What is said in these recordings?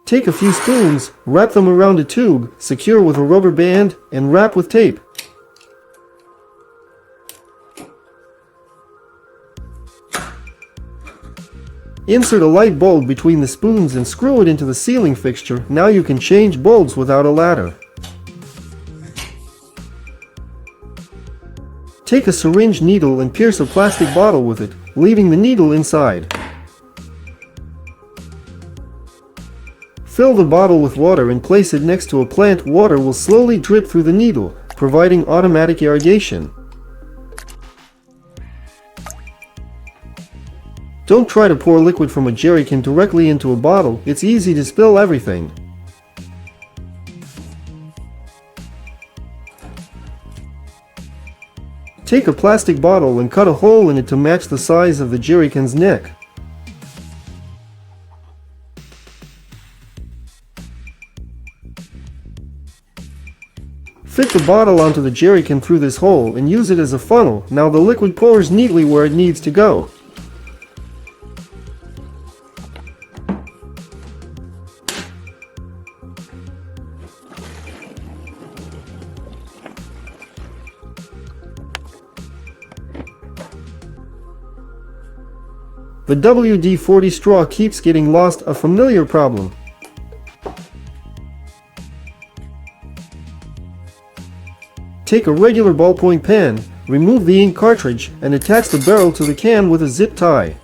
Take a few spoons, wrap them around a tube, secure with a rubber band, and wrap with tape. Insert a light bulb between the spoons and screw it into the ceiling fixture. Now you can change bulbs without a ladder. Take a syringe needle and pierce a plastic bottle with it, leaving the needle inside. Fill the bottle with water and place it next to a plant. Water will slowly drip through the needle, providing automatic irrigation. Don't try to pour liquid from a jerrycan directly into a bottle. It's easy to spill everything. Take a plastic bottle and cut a hole in it to match the size of the jerrycan's neck. Fit the bottle onto the jerrycan through this hole and use it as a funnel. Now the liquid pours neatly where it needs to go. The WD-40 straw keeps getting lost, a familiar problem. Take a regular ballpoint pen, remove the ink cartridge, and attach the barrel to the can with a zip tie.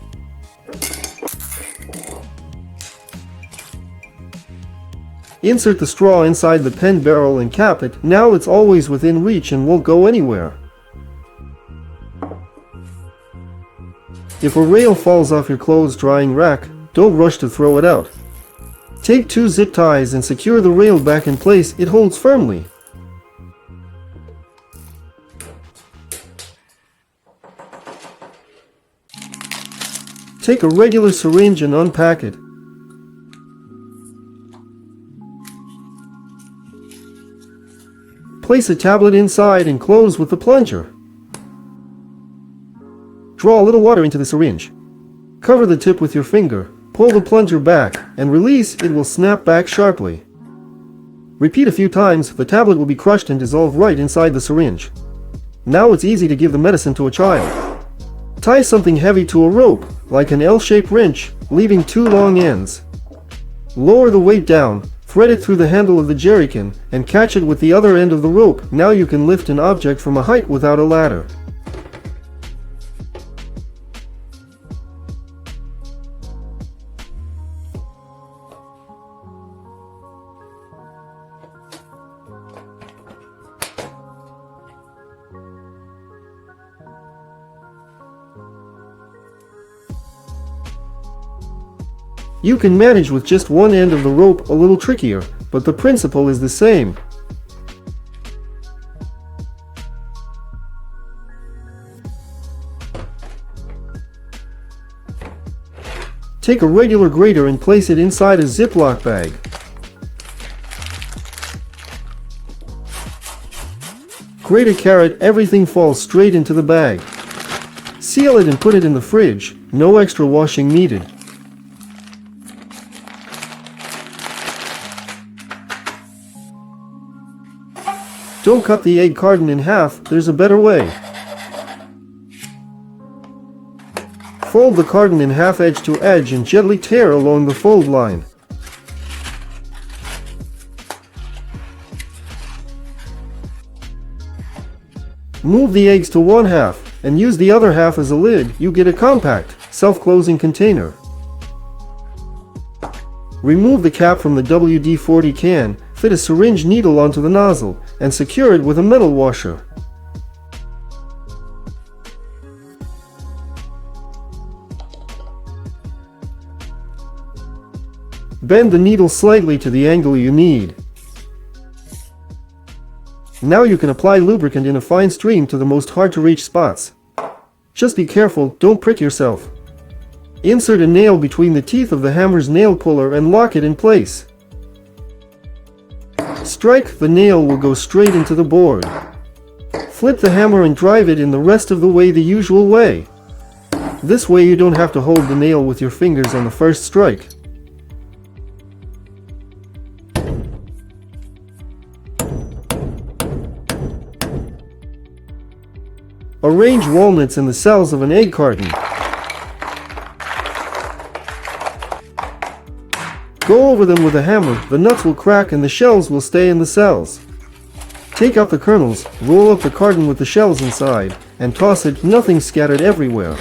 Insert the straw inside the pen barrel and cap it. Now it's always within reach and won't go anywhere. If a rail falls off your clothes drying rack, don't rush to throw it out. Take 2 zip ties and secure the rail back in place. It holds firmly. Take a regular syringe and unpack it. Place a tablet inside and close with the plunger. Draw a little water into the syringe. Cover the tip with your finger, pull the plunger back, and release. It will snap back sharply. Repeat a few times. The tablet will be crushed and dissolve right inside the syringe. Now it's easy to give the medicine to a child. Tie something heavy to a rope, like an L-shaped wrench, leaving 2 long ends. Lower the weight down, thread it through the handle of the jerrycan, and catch it with the other end of the rope. Now you can lift an object from a height without a ladder. You can manage with just one end of the rope, a little trickier, but the principle is the same. Take a regular grater and place it inside a Ziploc bag. Grate a carrot, everything falls straight into the bag. Seal it and put it in the fridge, no extra washing needed. Don't cut the egg carton in half, there's a better way. Fold the carton in half edge to edge and gently tear along the fold line. Move the eggs to one half and use the other half as a lid. You get a compact, self-closing container. Remove the cap from the WD-40 can, fit a syringe needle onto the nozzle, and secure it with a metal washer. Bend the needle slightly to the angle you need. Now you can apply lubricant in a fine stream to the most hard-to-reach spots. Just be careful, don't prick yourself. Insert a nail between the teeth of the hammer's nail puller and lock it in place. Strike, the nail will go straight into the board. Flip the hammer and drive it in the rest of the way the usual way. This way you don't have to hold the nail with your fingers on the first strike. Arrange walnuts in the cells of an egg carton. Go over them with a hammer, the nuts will crack and the shells will stay in the cells. Take out the kernels, roll up the carton with the shells inside, and toss it, nothing scattered everywhere.